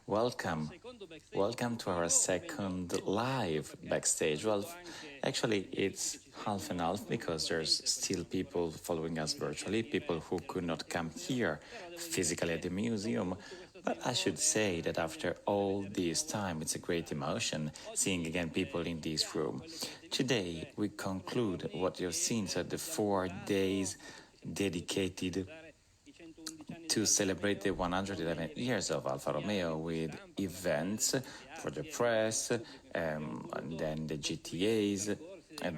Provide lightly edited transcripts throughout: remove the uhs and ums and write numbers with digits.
Welcome. Welcome to our second live backstage. Well, actually, it's half and half because there's still people following us virtually, people who could not come here physically at the museum. But I should say that after all this time, it's a great emotion seeing again people in this room. Today, we conclude what you've seen, so the 4 days dedicated to celebrate the 111 years of Alfa Romeo with events for the press, and then the GTAs,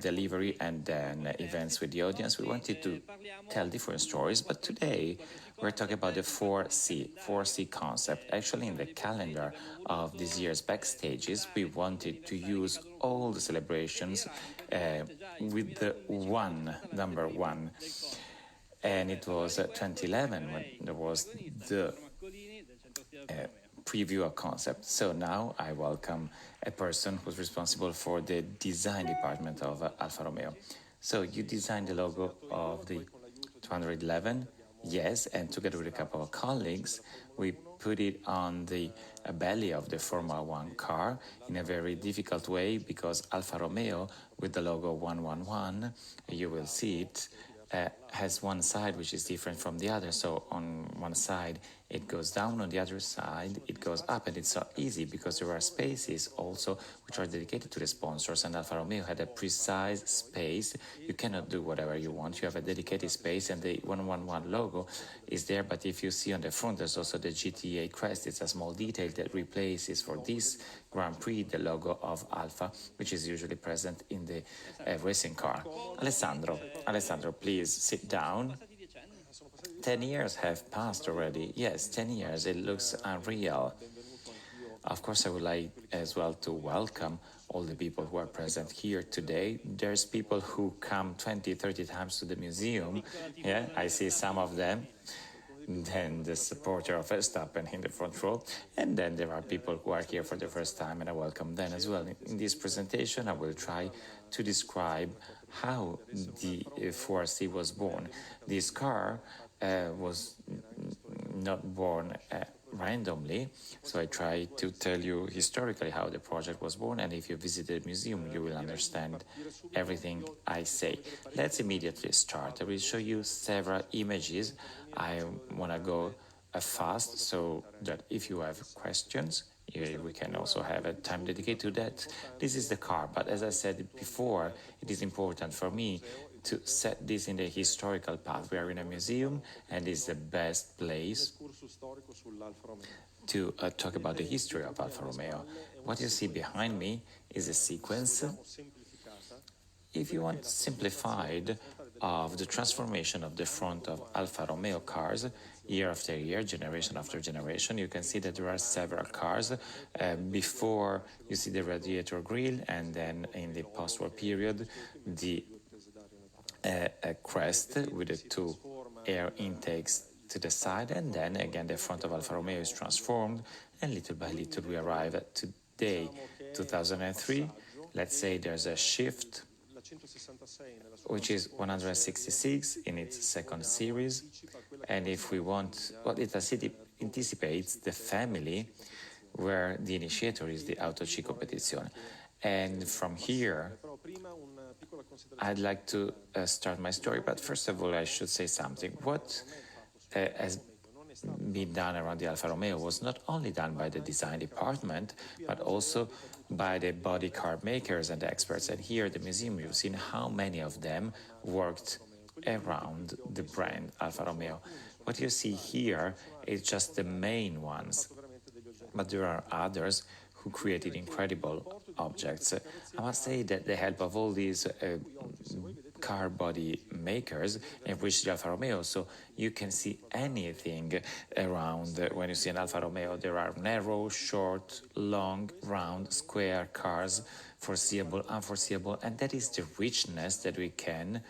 delivery, and then events with the audience. We wanted to tell different stories, but today we're talking about the 4C concept. Actually, in the calendar of this year's Backstages, we wanted to use all the celebrations with the number one, and it was 2011 when there was the preview of concept. So now I welcome a person who's responsible for the design department of Alfa Romeo. So you designed the logo of the 211, yes, and together with a couple of colleagues, we put it on the belly of the Formula One car in a very difficult way because Alfa Romeo with the logo 111, you will see it, has one side which is different from the other. So on one side it goes down, on the other side it goes up, and it's so easy because there are spaces also which are dedicated to the sponsors, and Alfa Romeo had a precise space. You cannot do whatever you want, you have a dedicated space, and the 111 logo is there. But if you see on the front, there's also the GTA crest. It's a small detail that replaces for this Grand Prix the logo of Alfa, which is usually present in the racing car. Alessandro, please sit down. 10 years have passed already. Yes, 10 years. It looks unreal. Of course, I would like as well to welcome all the people who are present here today. There's people who come 20, 30 times to the museum. Yeah, I see some of them. Then the supporter of Verstappen in the front row. And then there are people who are here for the first time, and I welcome them as well. In this presentation, I will try to describe how the 4C was born. This car was not born randomly, so I try to tell you historically how the project was born, and if you visit the museum you will understand everything I say. Let's immediately start. I will show you several images. I want to go fast so that if you have questions we can also have a time dedicated to that. This is the car, but as I said before, it is important for me to set this in the historical path. We are in a museum, and it's the best place to talk about the history of Alfa Romeo. What you see behind me is a sequence, if you want, simplified, of the transformation of the front of Alfa Romeo cars year after year, generation after generation. You can see that there are several cars. Before, you see the radiator grille, and then in the post-war period, the crest with the two air intakes to the side, and then again the front of Alfa Romeo is transformed, and little by little we arrive at today, 2003. Let's say there's a shift, which is 166 in its second series, and if we want, well, it anticipates the family where the initiator is the Auto C Competizione. And from here, I'd like to start my story, but first of all, I should say something. What has been done around the Alfa Romeo was not only done by the design department, but also by the body car makers and experts. And here at the museum, you've seen how many of them worked around the brand Alfa Romeo. What you see here is just the main ones, but there are others who created incredible objects. I must say that the help of all these car body makers enriched the Alfa Romeo, so you can see anything around. When you see an Alfa Romeo, there are narrow, short, long, round, square cars, foreseeable, unforeseeable, and that is the richness that we can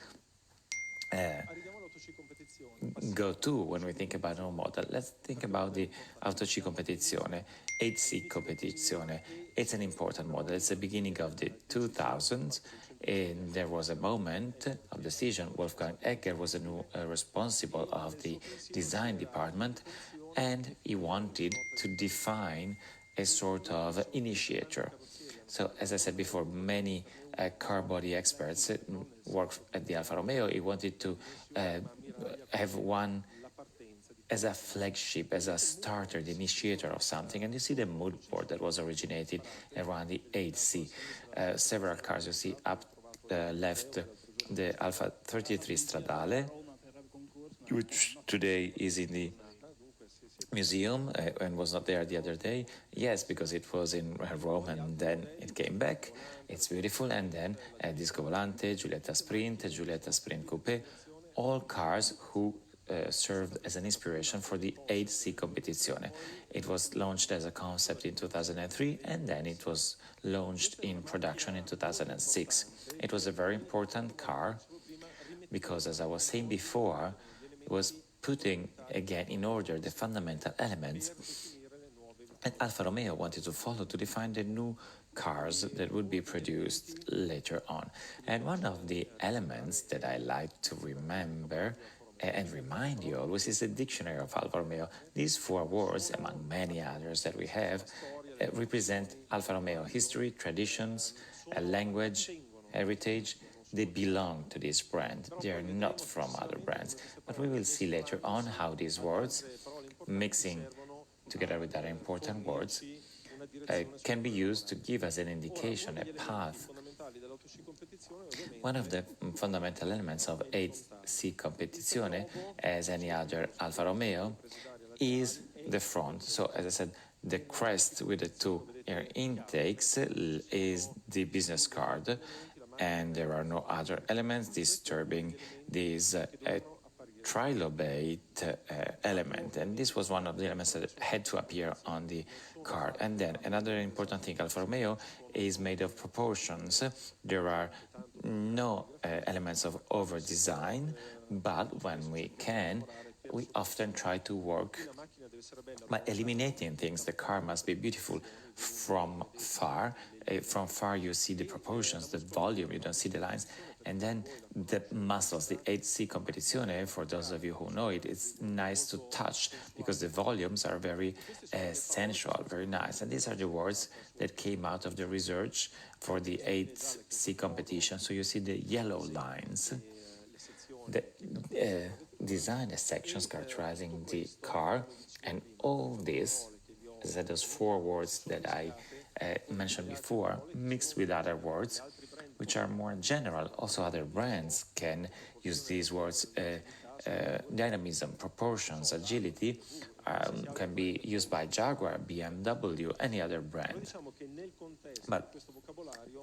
go to when we think about our model. Let's think about the Auto C Competizione, 8C Competizione. It's an important model. It's the beginning of the 2000s, and there was a moment of decision. Wolfgang Egger was the new responsible of the design department, and he wanted to define a sort of initiator. So, as I said before, many car body experts work at the Alfa Romeo. He wanted to have one as a flagship, as a starter, the initiator of something. And you see the mood board that was originated around the 8C. Several cars you see up left, the Alfa 33 Stradale, which today is in the museum and was not there the other day. Yes, because it was in Rome and then it came back. It's beautiful. And then Disco Volante, Giulietta Sprint Coupe, all cars who served as an inspiration for the 8C Competizione. It was launched as a concept in 2003 and then it was launched in production in 2006. It was a very important car because, as I was saying before, it was putting again in order the fundamental elements, and Alfa Romeo wanted to follow to define the new cars that would be produced later on. And one of the elements that I like to remember and remind you always is the dictionary of Alfa Romeo. These 4 words, among many others that we have, represent Alfa Romeo history, traditions, language, heritage. They belong to this brand. They are not from other brands. But we will see later on how these words, mixing together with other important words, can be used to give us an indication, a path. One of the fundamental elements of 8C Competizione, as any other Alfa Romeo, is the front. So, as I said, the crest with the 2 air intakes is the business card, and there are no other elements disturbing this trilobate element, and this was one of the elements that had to appear on the car. And then another important thing, Alfa Romeo is made of proportions. There are no elements of over design, but when we can, we often try to work by eliminating things. The car must be beautiful from far. From far you see the proportions, the volume, you don't see the lines. And then the muscles, the 8C Competizione, for those of you who know it, it's nice to touch because the volumes are very sensual, very nice. And these are the words that came out of the research for the 8C competition. So you see the yellow lines, the design sections characterizing the car, and all this, as I said, those 4 words that I mentioned before, mixed with other words, which are more general. Also, other brands can use these words. Dynamism, proportions, agility can be used by Jaguar, BMW, any other brand. But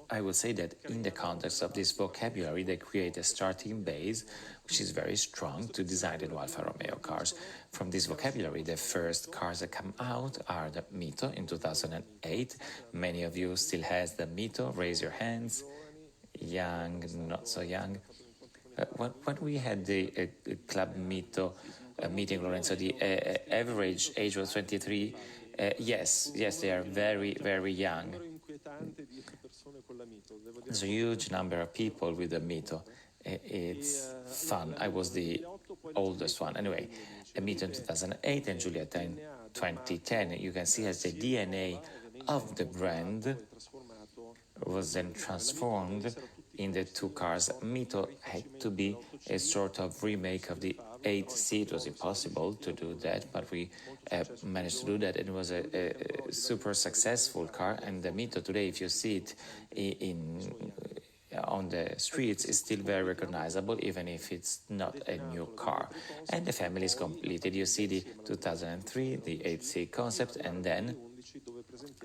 I would say that in the context of this vocabulary, they create a starting base which is very strong to design the new Alfa Romeo cars. From this vocabulary, the first cars that come out are the Mito in 2008. Many of you still has the Mito. Raise your hands. Young, not so young. When we had the Club Mito meeting, Lorenzo, the average age was 23. Yes, they are very, very young. There's a huge number of people with the Mito. It's fun. I was the oldest one. Anyway, a Mito in 2008 and Giulietta in 2010. You can see as the DNA of the brand was then transformed in the 2 cars. Mito had to be a sort of remake of the 8C. It was impossible to do that, but we managed to do that. It was a super successful car, and the Mito today, if you see it on the streets, is still very recognizable, even if it's not a new car. And the family is completed. You see the 2003, the 8C concept, and then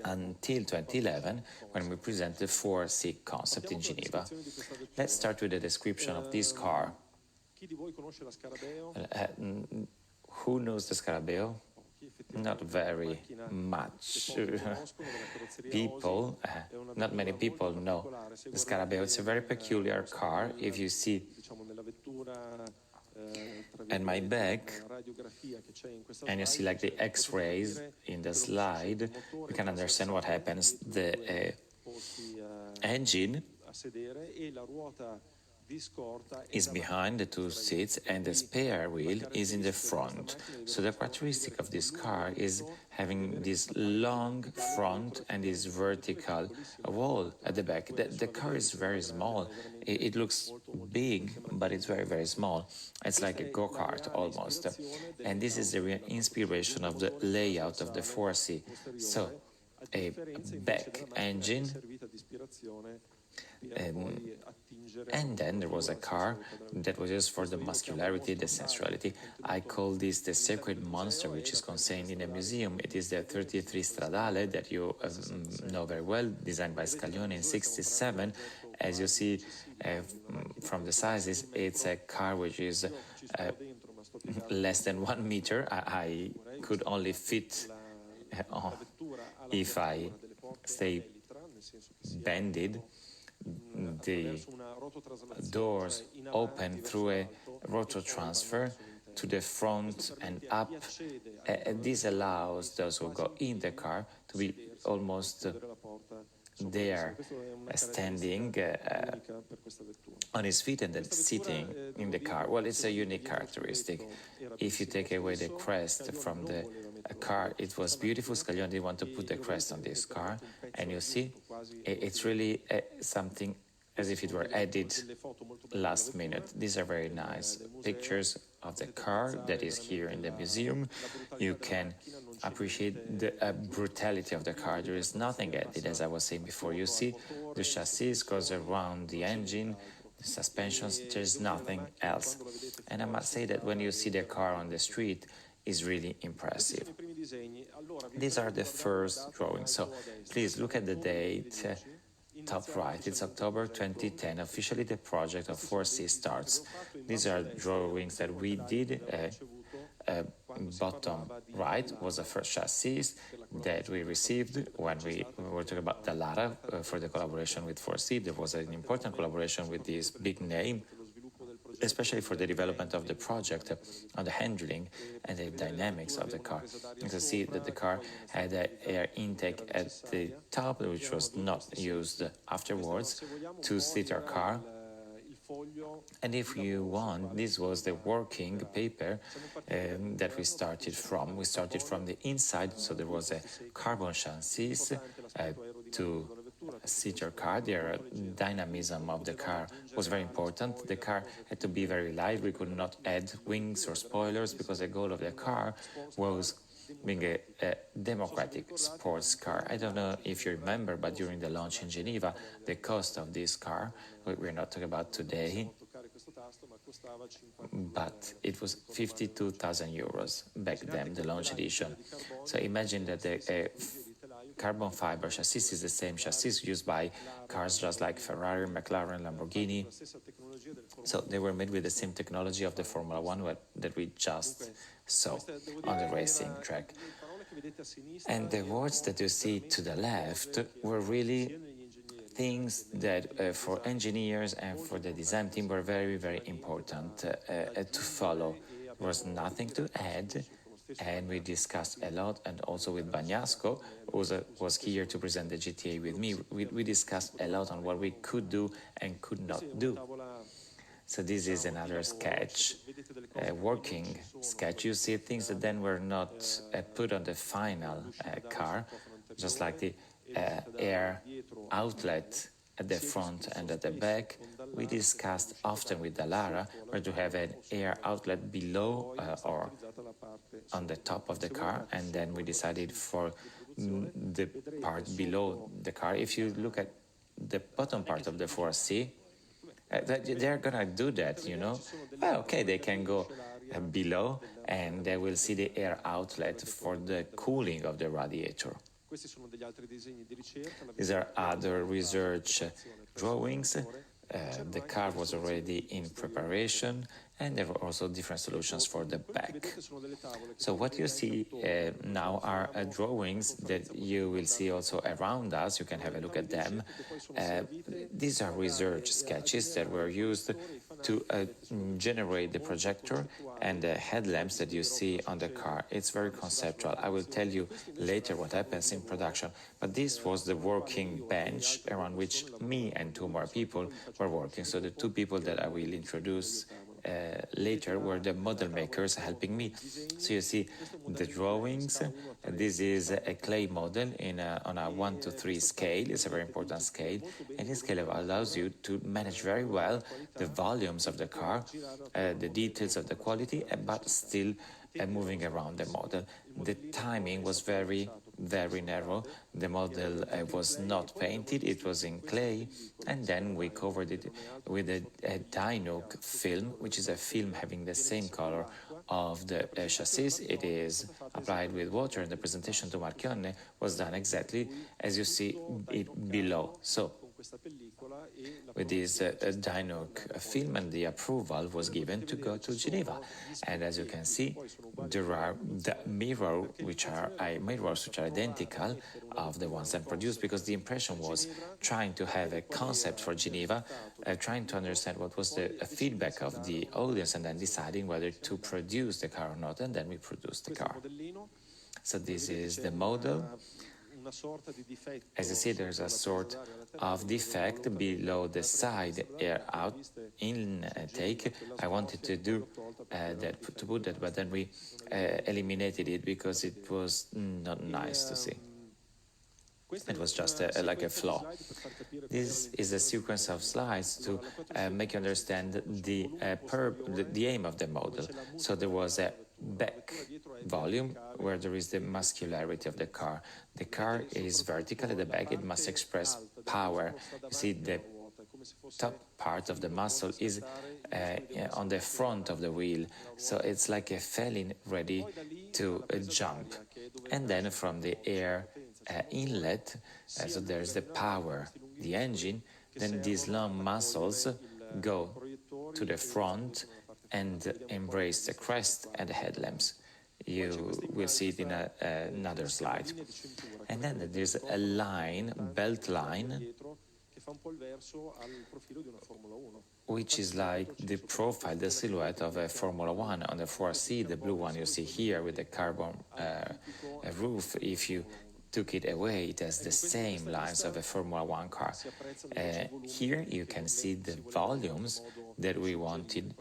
until 2011, when we present the 4C concept in Geneva. Let's start with the description of this car. Who knows the Scarabeo? Not very much. Not many people know the Scarabeo. It's a very peculiar car. If you see at my back, and you see like the X-rays in the slide, you can understand what happens. The engine is behind the two seats and the spare wheel is in the front. So the characteristic of this car is having this long front and this vertical wall at the back. The car is very small. It looks big, but it's very, very small. It's like a go-kart almost. And this is the real inspiration of the layout of the 4C. So a back engine, and then there was a car that was used for the muscularity, the sensuality. I call this the sacred monster, which is contained in a museum. It is the 33 Stradale that you know very well, designed by Scaglione in '67. As you see from the sizes, it's a car which is less than 1 meter. I could only fit if I stay bended. The doors open through a rotor transfer to the front and up. This allows those who go in the car to be almost there, standing on his feet and then sitting in the car. Well, it's a unique characteristic. If you take away the crest from the car, it was beautiful. Scaglione didn't want to put the crest on this car, and you see, it's really something as if it were added last minute. These are very nice pictures of the car that is here in the museum. You can appreciate the brutality of the car. There is nothing added, as I was saying before. You see the chassis goes around the engine, the suspensions, there's nothing else. And I must say that when you see the car on the street, is really impressive. These are the first drawings, so please look at the date, top right, it's October 2010, officially the project of 4C starts. These are drawings that we did. Bottom right was the first chassis that we received when we were talking about the Lara for the collaboration with 4C. There was an important collaboration with this big name, especially for the development of the project on the handling and the dynamics of the car. You can see that the car had an air intake at the top, which was not used afterwards, two-seater car. And if you want, this was the working paper that we started from. We started from the inside, so there was a carbon chassis, two-seater car. The dynamism of the car was very important. The car had to be very light. We could not add wings or spoilers because the goal of the car was being a democratic sports car. I don't know if you remember, but during the launch in Geneva, the cost of this car, we're not talking about today, but it was 52,000 euros back then, the launch edition. So imagine that the carbon fiber chassis is the same chassis used by cars just like Ferrari, McLaren, Lamborghini. So they were made with the same technology of the Formula One that we just saw on the racing track. And the words that you see to the left were really things that for engineers and for the design team were very, very important to follow. There was nothing to add, and we discussed a lot, and also with Bagnasco, who was here to present the GTA with me. We discussed a lot on what we could do and could not do. So this is another sketch, a working sketch. You see things that then were not put on the final car, just like the air outlet at the front and at the back. We discussed often with the Lara where to have an air outlet below or on the top of the car, and then we decided for the part below the car. If you look at the bottom part of the 4C, they're gonna do that, you know. Well, okay, they can go below and they will see the air outlet for the cooling of the radiator. These are other research drawings. The car was already in preparation, and there were also different solutions for the back. So what you see now are drawings that you will see also around us. You can have a look at them. These are research sketches that were used to generate the projector and the headlamps that you see on the car. It's very conceptual. I will tell you later what happens in production, but this was the working bench around which me and two more people were working. So the two people that I will introduce later were the model makers helping me. So you see the drawings. This is a clay model on a 1:3 scale. It's a very important scale, and this scale allows you to manage very well the volumes of the car, the details of the quality, but still moving around the model. The timing was very narrow. The model was not painted, it was in clay, and then we covered it with a Dynoc film, which is a film having the same color of the chassis. It is applied with water, and the presentation to Marchionne was done exactly as you see it below. So with this Dynoc film, and the approval was given to go to Geneva. And as you can see, there are the mirrors which are identical of the ones I produced, because the impression was trying to have a concept for Geneva, trying to understand what was the feedback of the audience, and then deciding whether to produce the car or not, and then we produced the car. So this is the model. As you see, there's a sort of defect below the side air out intake. I wanted to do that, to put that, but then we eliminated it because it was not nice to see. It was just like a flaw. This is a sequence of slides to make you understand the aim of the model. So there was a back volume where there is the muscularity of the car. The car is vertical at the back, it must express power. You see, the top part of the muscle is on the front of the wheel, so it's like a felon ready to jump. And then from the air inlet, so there's the power, the engine, then these long muscles go to the front and embrace the crest and the headlamps. You will see it in another slide. And then there's a line, belt line, which is like the profile, the silhouette of a Formula One on the 4C, the blue one you see here with the carbon roof. If you took it away, it has the same lines of a Formula One car. Here you can see the volumes that we wanted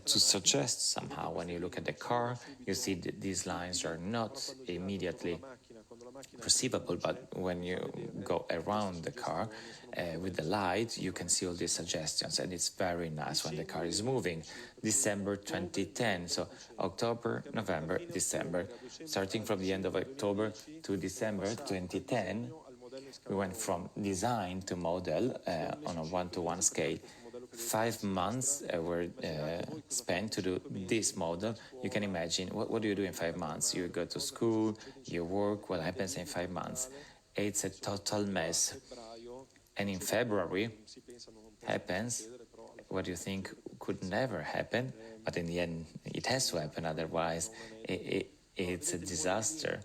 to suggest somehow. When you look at the car, you see that these lines are not immediately perceivable, but when you go around the car with the light, you can see all these suggestions, and it's very nice when the car is moving. December 2010, so October, November, December. Starting from the end of October to December 2010, we went from design to model on a 1:1 scale. 5 months were spent to do this model. You can imagine, what do you do in 5 months? You go to school, you work, what happens in 5 months? It's a total mess. And in February happens what you think could never happen, but in the end it has to happen, otherwise it's a disaster.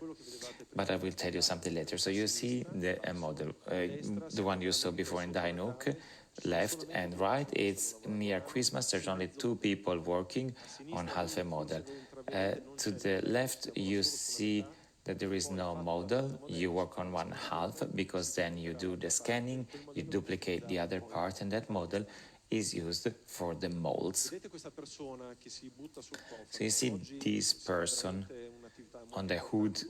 But I will tell you something later. So you see the model, the one you saw before in Dynoc, left and right. It's near Christmas. There's only 2 people working on half a model. To the left you see that there is no model. You work on one half, because then you do the scanning, you duplicate the other part, and that model is used for the molds. So you see this person on the hood.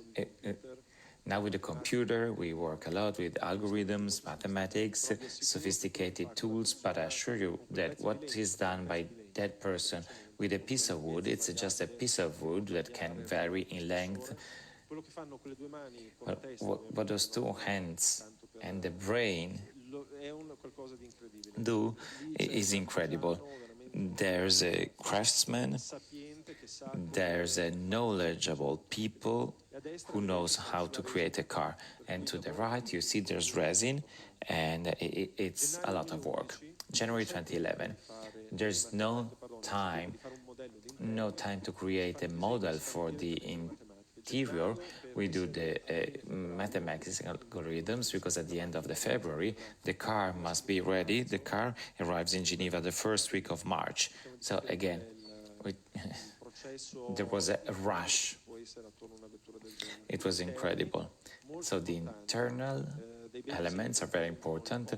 Now with the computer, we work a lot with algorithms, mathematics, sophisticated tools, but I assure you that what is done by that person with a piece of wood, it's just a piece of wood that can vary in length. What those 2 hands and the brain do is incredible. There's a craftsman, there's a knowledgeable people who knows how to create a car. And to the right you see there's resin, and it's a lot of work. January 2011, there's no time to create a model for the interior, we do the mathematics algorithms, because at the end of the February, the car must be ready. The car arrives in Geneva the first week of March. So again, there was a rush. It was incredible. So the internal elements are very important.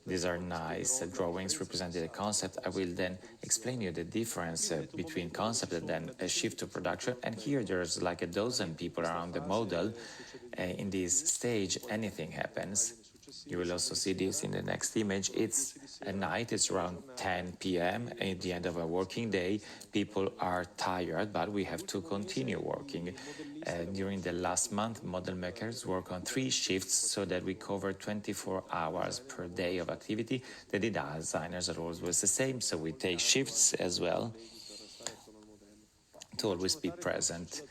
These are nice drawings representing the concept. I will then explain you the difference between concept and then a shift to production. And here there's like a dozen people around the model. In this stage, anything happens. You will also see this in the next image. It's at night, it's around 10 p.m. At the end of a working day, people are tired, but we have to continue working. During the last month, model makers work on 3 shifts so that we cover 24 hours per day of activity. The designers are always the same, so we take shifts as well to always be present.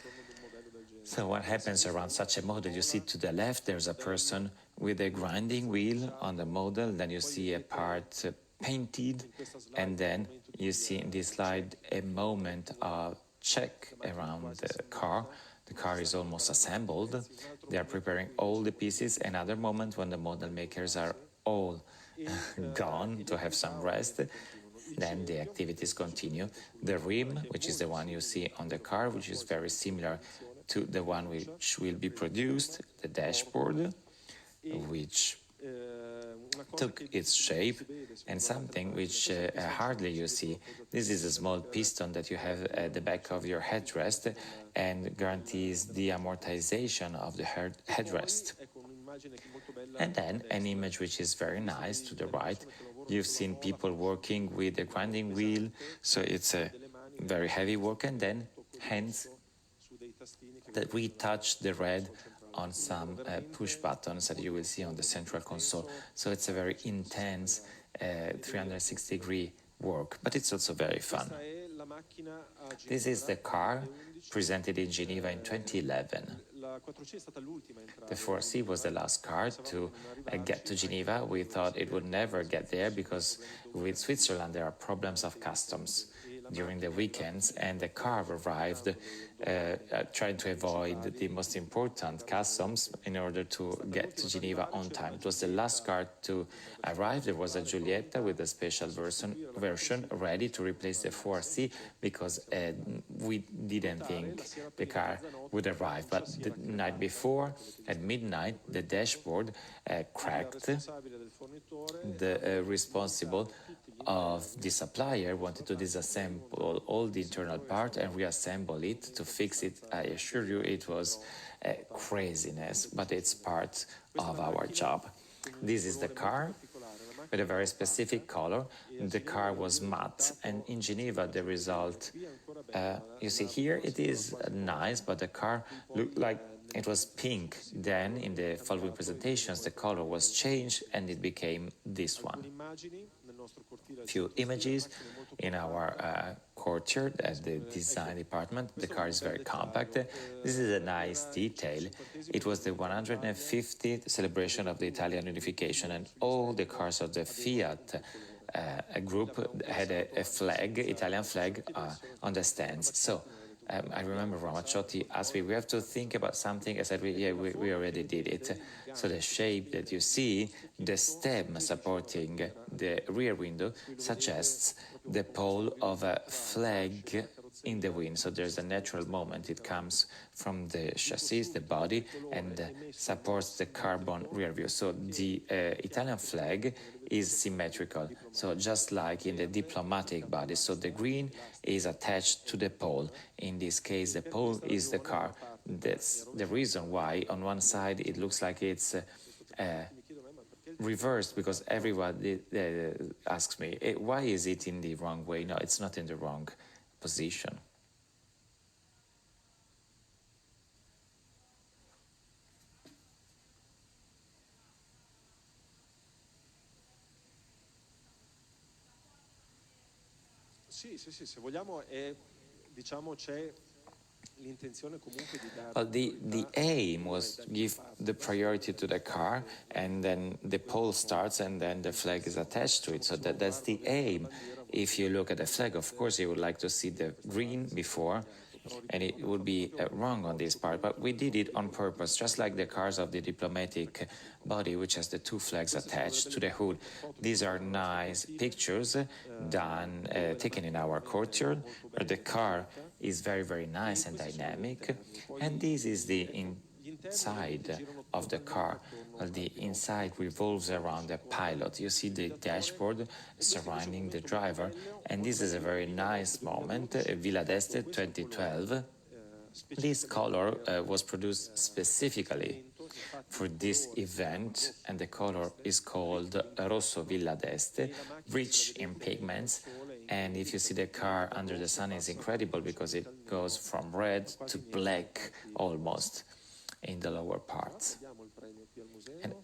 So what happens around such a model? You see to the left, there's a person with a grinding wheel on the model, then you see a part painted, and then you see in this slide a moment of check around the car. The car is almost assembled. They are preparing all the pieces. Another moment when the model makers are all gone to have some rest. Then the activities continue. The rim, which is the one you see on the car, which is very similar to the one which will be produced, the dashboard, which took its shape, and something which hardly you see. This is a small piston that you have at the back of your headrest and guarantees the amortization of the headrest. And then an image which is very nice to the right. You've seen people working with a grinding wheel, so it's a very heavy work, and then hands that we touch the red on some push buttons that you will see on the central console. So it's a very intense 360-degree work, but it's also very fun. This is the car presented in Geneva in 2011. The 4C was the last car to get to Geneva. We thought it would never get there because with Switzerland there are problems of customs during the weekends, and the car arrived trying to avoid the most important customs in order to get to Geneva on time. It was the last car to arrive. There was a Giulietta with a special version ready to replace the 4C because we didn't think the car would arrive. But the night before, at midnight, the dashboard cracked. The responsible of the supplier wanted to disassemble all the internal parts and reassemble it to fix it. I assure you it was craziness, but it's part of our job. This is the car with a very specific color. The car was matte, and in Geneva the result, you see here it is nice, but the car looked like it was pink. Then in the following presentations the color was changed and it became this one. Few images in our courtyard at the design department. The car is very compact. This is a nice detail. It was the 150th celebration of the Italian unification, and all the cars of the Fiat group had a flag, Italian flag, on the stands. So I remember Ramaciotti asked me, we have to think about something. I said, we already did it. So the shape that you see, the stem supporting the rear window, suggests the pole of a flag in the wind. So there's a natural moment. It comes from the chassis, the body, and supports the carbon rear view. So the Italian flag is symmetrical, so just like in the diplomatic body. So the green is attached to the pole. In this case, the pole is the car. That's the reason why on one side it looks like it's reversed, because everyone asks me, why is it in the wrong way? No, it's not in the wrong position. Se vogliamo diciamo c'è l'intenzione comunque di dare. Well, the aim was to give the priority to the car, and then the pole starts and then the flag is attached to it. So that's the aim. If you look at the flag, of course you would like to see the green before, and it would be wrong on this part, but we did it on purpose, just like the cars of the diplomatic body, which has the two flags attached to the hood. These are nice pictures done, taken in our courtyard, where the car is very, very nice and dynamic, and this is the inside of the car. The inside revolves around the pilot. You see the dashboard surrounding the driver, and this is a very nice moment. Villa d'Este 2012. This color was produced specifically for this event, and the color is called Rosso Villa d'Este, rich in pigments. And if you see the car under the sun, it's incredible because it goes from red to black almost in the lower parts. And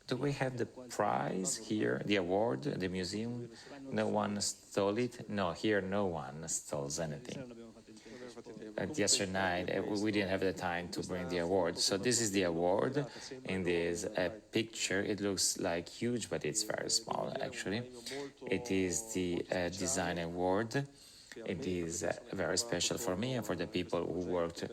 do we have the prize here, the award, the museum? No one stole it? No, here no one stole anything. Yesterday night, we didn't have the time to bring the award. So this is the award in this picture. It looks like huge, but it's very small, actually. It is the design award. It is very special for me and for the people who worked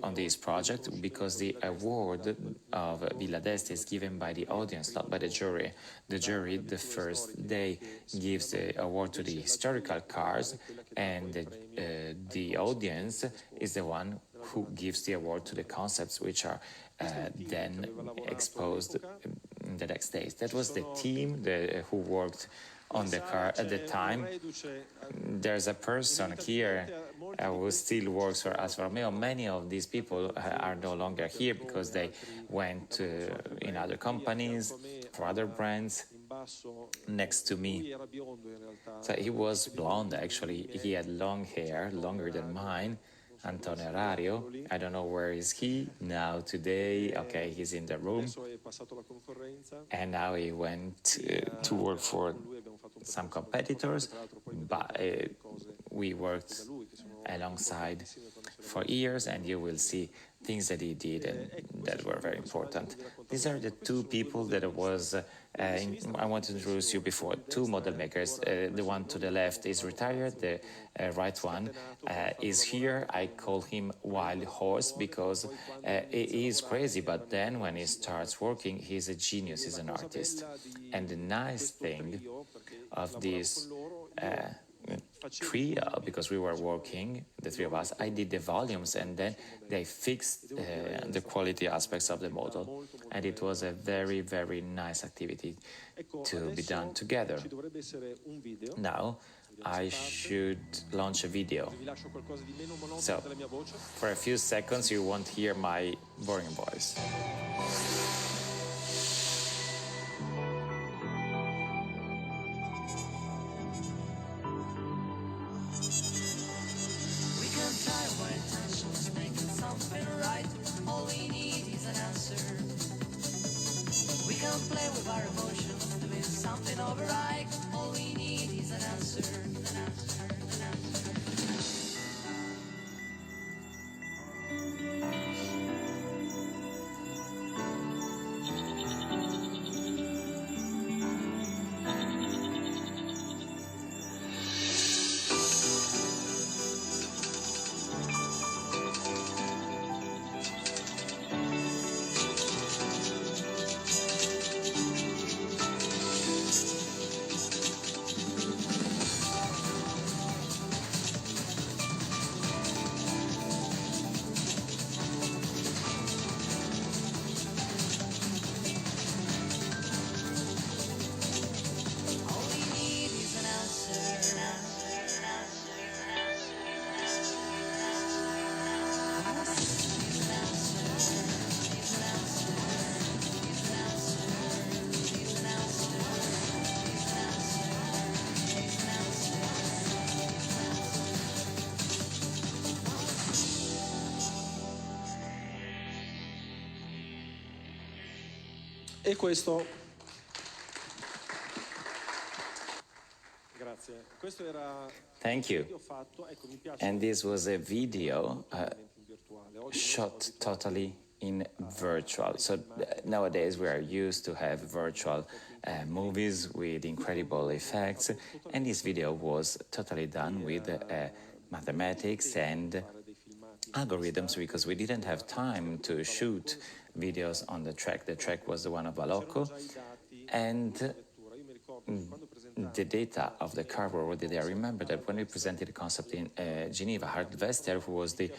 on this project, because the award of Villa d'Este is given by the audience, not by the jury. The jury, the first day, gives the award to the historical cars, and the audience is the one who gives the award to the concepts, which are then exposed in the next days. That was the team who worked on the car at the time. There's a person here who still works for Alfa Romeo. Many of these people are no longer here because they went in other companies, for other brands. Next to me, so he was blonde actually. He had long hair, longer than mine. Antonio Rario, I don't know where is he now today. Okay, he's in the room, and now he went to work for some competitors, but we worked alongside for years, and you will see things that he did and that were very important. These are the two people that I want to introduce you before. Two model makers. The one to the left is retired. The right one is here. I call him Wild Horse because he is crazy, but then when he starts working, he's a genius, he's an artist. And the nice thing of this trio, because we were working, the three of us, I did the volumes, and then they fixed the quality aspects of the model, and it was a very, very nice activity to be done together. Now I should launch a video, so for a few seconds you won't hear my boring voice. Play with our emotions, doing something override. All we need is an answer, an answer, an answer. E questo... Grazie. Questo era... Thank you. And this was a video shot totally in virtual. So nowadays we are used to have virtual movies with incredible effects, and this video was totally done with mathematics and algorithms, because we didn't have time to shoot videos on the track. The track was the one of Balocco, and the data of the car were already there. I remember that when we presented the concept in Geneva, Hart Wester, who was the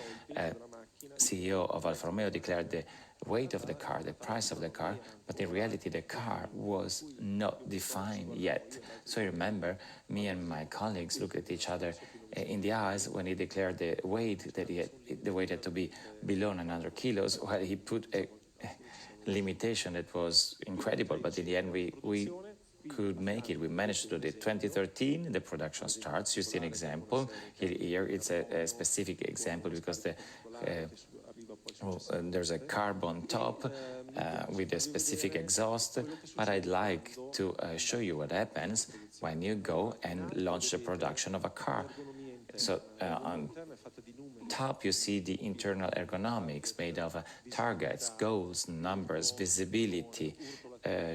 CEO of Alfa Romeo, declared the weight of the car, the price of the car, but in reality the car was not defined yet. So I remember me and my colleagues looked at each other in the eyes when he declared the weight that the weight had to be below 900 kilos, while he put a limitation that was incredible, but in the end we could make it. We managed to do it. 2013, the production starts. You see an example. Here it's a specific example because there's a carbon top with a specific exhaust, but I'd like to show you what happens when you go and launch the production of a car. So on top you see the internal ergonomics made of targets, goals, numbers, visibility,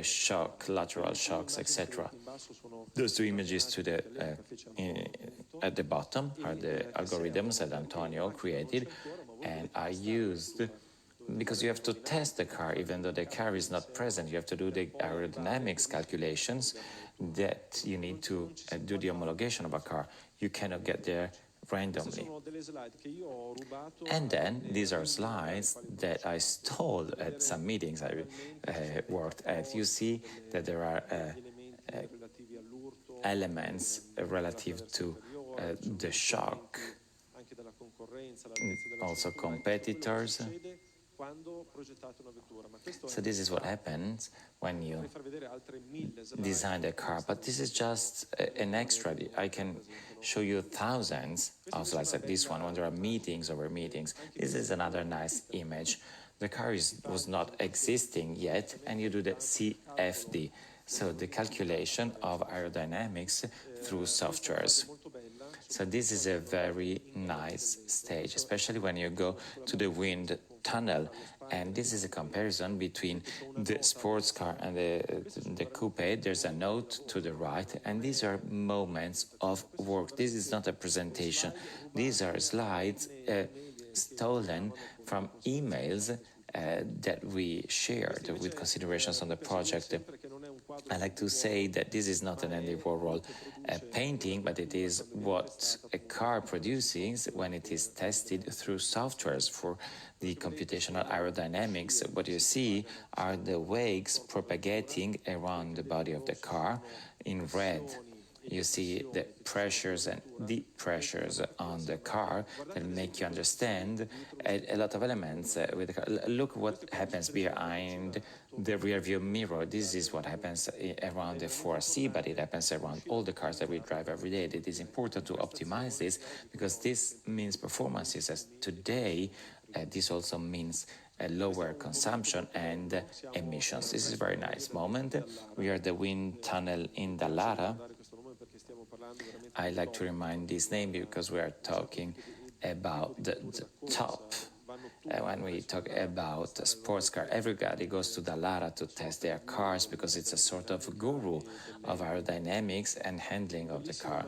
shock, lateral shocks, etc. Those two images to the at the bottom are the algorithms that Antonio created and are used because you have to test the car even though the car is not present. You have to do the aerodynamics calculations that you need to do the homologation of a car. You cannot get there randomly. And then these are slides that I stole at some meetings I worked at. You see that there are elements relative to the shock, also competitors. So this is what happens when you design a car, but this is just an extra. I can show you thousands of slides like this one when there are meetings over meetings. This is another nice image. The car was not existing yet, and you do the CFD, so the calculation of aerodynamics through softwares. So this is a very nice stage, especially when you go to the wind tunnel, and this is a comparison between the sports car and the coupe. There's a note to the right, and these are moments of work. This is not a presentation. These are slides stolen from emails that we shared with considerations on the project. I like to say that this is not an Andy Warhol painting, but it is what a car produces when it is tested through softwares for the computational aerodynamics. What you see are the waves propagating around the body of the car. In red, you see the pressures and depressures on the car that make you understand a lot of elements with the car. Look what happens behind the rear view mirror. This is what happens around the 4C, but it happens around all the cars that we drive every day. It is important to optimize this because this means performances. As today, this also means a lower consumption and emissions. This is a very nice moment. We are at the wind tunnel in Dallara. I like to remind this name because we are talking about the top. When we talk about a sports car, everybody goes to Dallara to test their cars because it's a sort of guru of aerodynamics and handling of the car.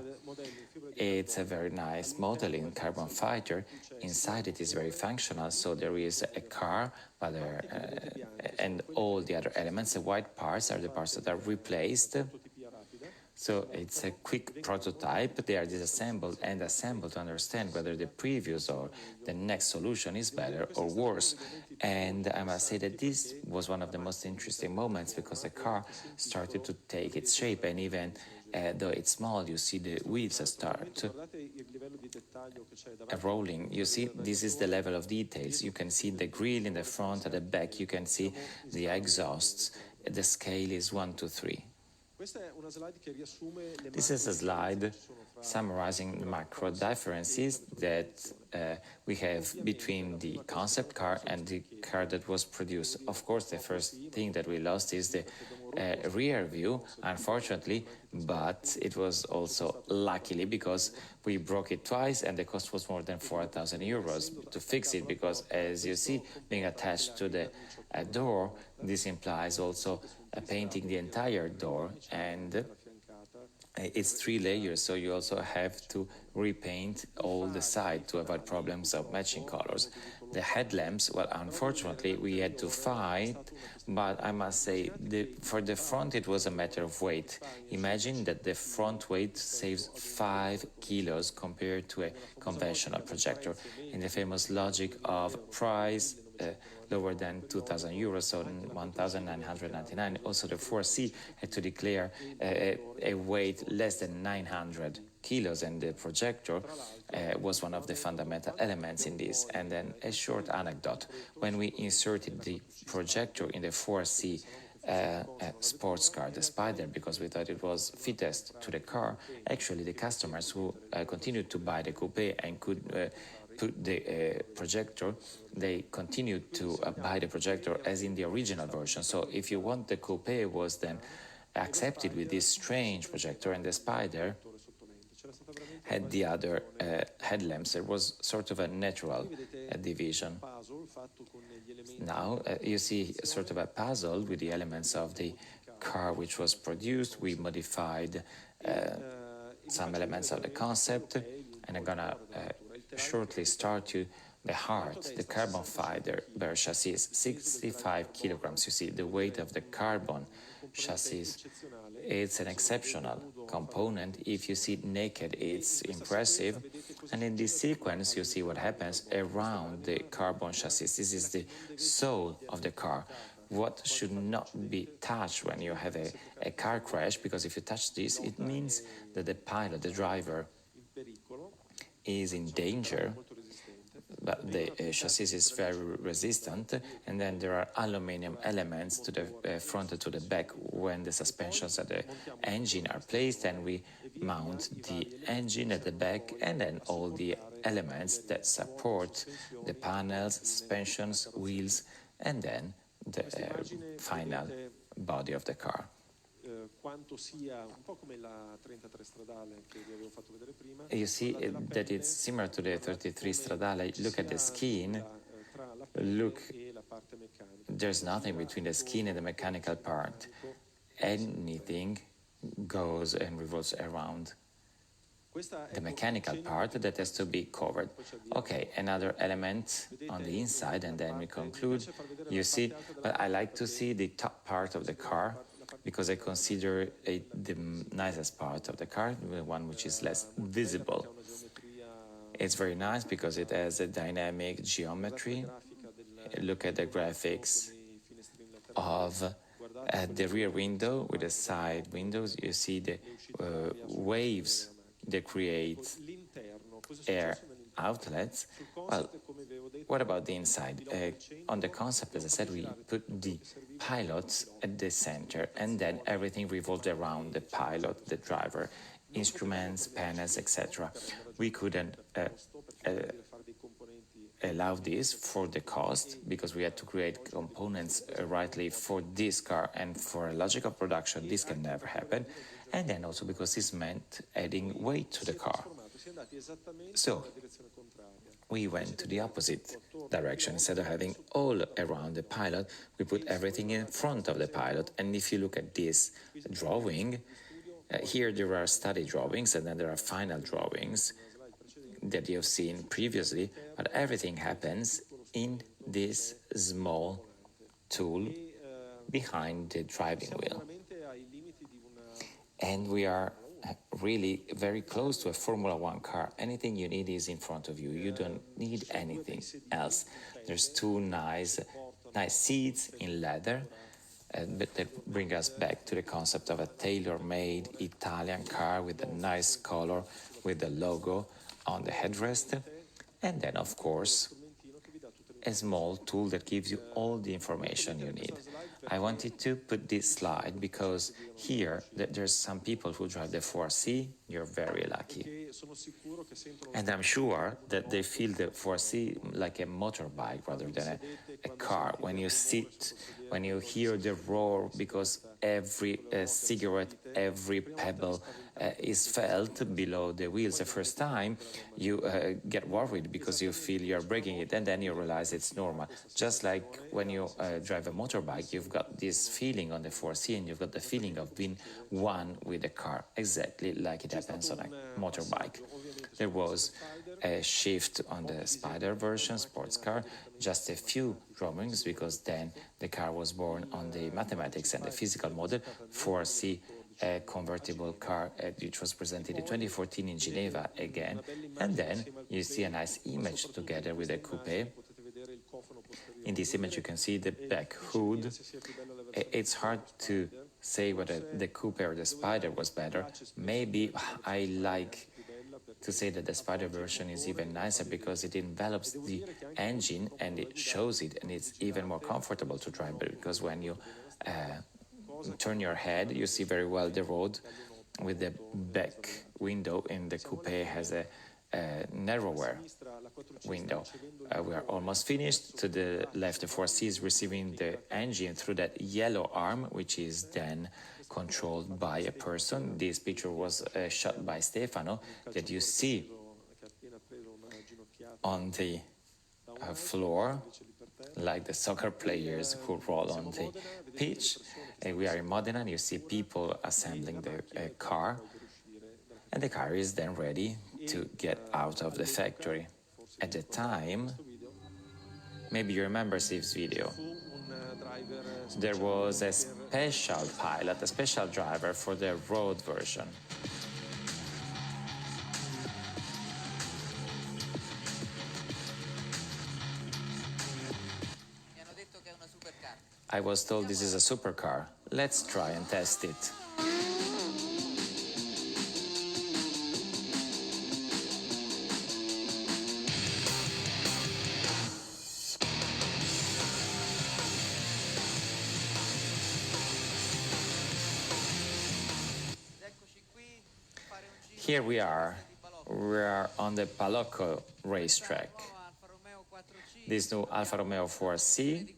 It's a very nice model in carbon fiber. Inside it is very functional, so there is a car but and all the other elements. The white parts are the parts that are replaced. So it's a quick prototype. They are disassembled and assembled to understand whether the previous or the next solution is better or worse. And I must say that this was one of the most interesting moments because the car started to take its shape, and even though it's small, you see the wheels start rolling. You see, this is the level of details. You can see the grille in the front and the back. You can see the exhausts. The scale is 1 to 3. This is a slide summarizing the macro differences that we have between the concept car and the car that was produced. Of course, the first thing that we lost is the rear view, unfortunately, but it was also luckily because we broke it twice and the cost was more than 4,000 euros to fix it, because as you see, being attached to the door, this implies also painting the entire door, and It's 3 layers, so you also have to repaint all the side to avoid problems of matching colors. The headlamps, well, unfortunately, we had to fight, but I must say, for the front, it was a matter of weight. Imagine that the front weight saves 5 kilos compared to a conventional projector. In the famous logic of price, lower than 2,000 euros, so 1,999. Also, the 4C had to declare a weight less than 900 kilos, and the projector was one of the fundamental elements in this. And then a short anecdote: when we inserted the projector in the 4C sports car, the Spider, because we thought it was fittest to the car, actually the customers who continued to buy the coupe and could put the projector, they continued to buy the projector as in the original version. So if you want, the coupe was then accepted with this strange projector, and the Spider had the other headlamps. There was sort of a natural division. Now you see sort of a puzzle with the elements of the car which was produced. We modified some elements of the concept, and I'm gonna shortly start you the heart, the carbon fiber chassis, 65 kilograms. You see the weight of the carbon chassis. It's an exceptional component. If you see it naked, it's impressive. And in this sequence, you see what happens around the carbon chassis. This is the soul of the car. What should not be touched when you have a car crash, because if you touch this, it means that the pilot, the driver, is in danger, but the chassis is very resistant. And then there are aluminum elements to the front and to the back when the suspensions at the engine are placed, and we mount the engine at the back, and then all the elements that support the panels, suspensions, wheels, and then the final body of the car. Quanto sia un po' come la 33 stradale che vi avevo fatto vedere prima. You see that it's similar to the 33 stradale. Look at the skin. Look, there's nothing between the skin and the mechanical part. Anything goes and revolves around the mechanical part that has to be covered. Okay, another element on the inside, and then we conclude. You see, but I like to see the top part of the car, because I consider it the nicest part of the car, the one which is less visible. It's very nice because it has a dynamic geometry. Look at the graphics of the rear window with the side windows. You see the waves that create air outlets. Well, what about the inside? On the concept, as I said, we put the pilot at the center, and then everything revolved around the pilot, the driver, instruments, panels, etc. We couldn't allow this for the cost, because we had to create components rightly for this car, and for a logical production this can never happen, and then also because this meant adding weight to the car. So we went to the opposite direction. Instead of having all around the pilot, we put everything in front of the pilot. And if you look at this drawing, here there are study drawings, and then there are final drawings that you've seen previously, but everything happens in this small tool behind the driving wheel. And we are really very close to a Formula One car. Anything you need is in front of you. You don't need anything else. There's two nice seats in leather, but that bring us back to the concept of a tailor-made Italian car with a nice color, with the logo on the headrest, and then of course a small tool that gives you all the information you need. I wanted to put this slide because here there's some people who drive the 4C. You're very lucky. And I'm sure that they feel the 4C like a motorbike rather than a car, when you sit, when you hear the roar, because every cigarette, every pebble is felt below the wheels the first time, you get worried because you feel you're breaking it, and then you realize it's normal. Just like when you drive a motorbike, you've got this feeling on the 4C, and you've got the feeling of being one with the car, exactly like it happens on a motorbike. There was a shift on the Spider version, sports car, just a few drawings, because then the car was born on the mathematics and the physical model. 4C, a convertible car, which was presented in 2014 in Geneva again, and then you see a nice image together with a coupe. In this image you can see the back hood. It's hard to say whether the coupe or the Spider was better. Maybe I like to say that the Spider version is even nicer because it envelops the engine and it shows it, and it's even more comfortable to drive, because when you turn your head you see very well the road. With the back window in the coupe has a narrower window. We are almost finished. To the left, the 4C is receiving the engine through that yellow arm, which is then controlled by a person. This picture was shot by Stefano, that you see on the floor, like the soccer players who roll on the pitch. We are in Modena, and you see people assembling the car, and the car is then ready to get out of the factory. At the time, maybe you remember Steve's video, there was a special pilot, a special driver for the road version. I was told this is a supercar. Let's try and test it. Here we are on the Palocco racetrack. This new Alfa Romeo 4C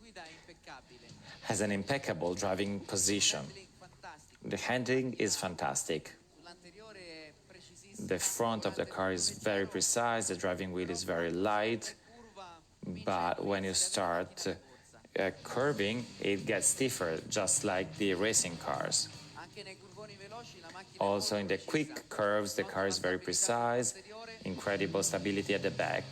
has an impeccable driving position. The handling is fantastic. The front of the car is very precise, the driving wheel is very light, but when you start curving, it gets stiffer, just like the racing cars. Also in the quick curves, the car is very precise, incredible stability at the back.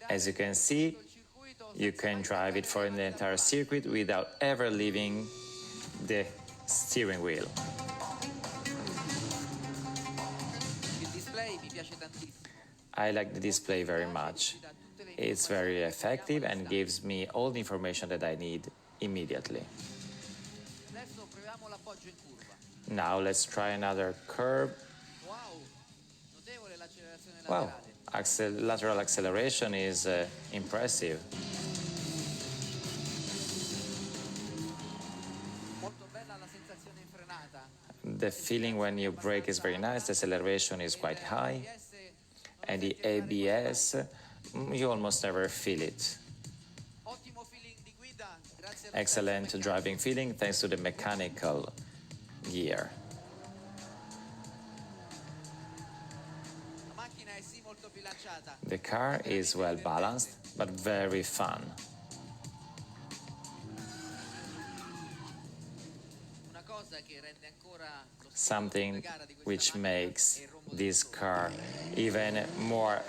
As you can see, you can drive it for the entire circuit without ever leaving the steering wheel. I like the display very much. It's very effective and gives me all the information that I need immediately. Now let's try another curve. Wow, lateral acceleration is impressive. The feeling when you brake is very nice, the acceleration is quite high, and the ABS, you almost never feel it. Excellent driving feeling thanks to the mechanical gear. The car is well balanced, but very fun. Something which makes this car even more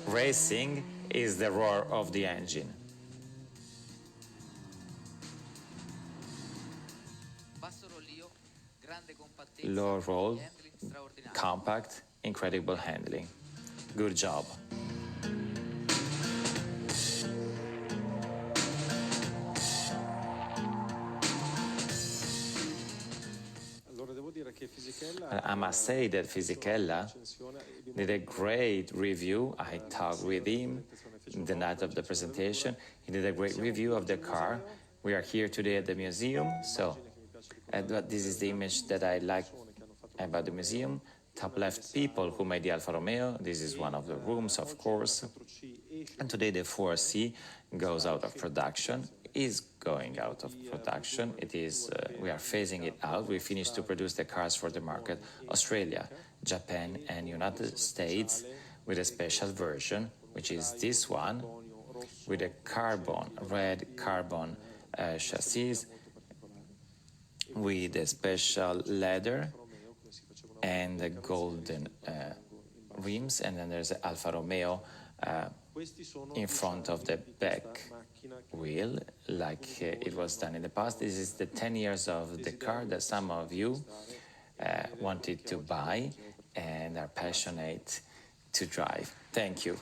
racing is the roar of the engine. Low roll, compact, incredible handling. Good job. I must say that Fisichella did a great review. I talked with him the night of the presentation. He did a great review of the car. We are here today at the museum, so this is the image that I like about the museum. top left people who made the Alfa Romeo. This is one of the rooms, of course. And today the 4C goes out of production, is going out of production. It is, we are phasing it out. We finished to produce the cars for the market, Australia, Japan, and United States, with a special version, which is this one, with a red carbon chassis, with a special leather and the golden rims, and then there's the Alfa Romeo in front of the back wheel, like it was done in the past. This is the 10 years of the car that some of you wanted to buy and are passionate to drive. Thank you.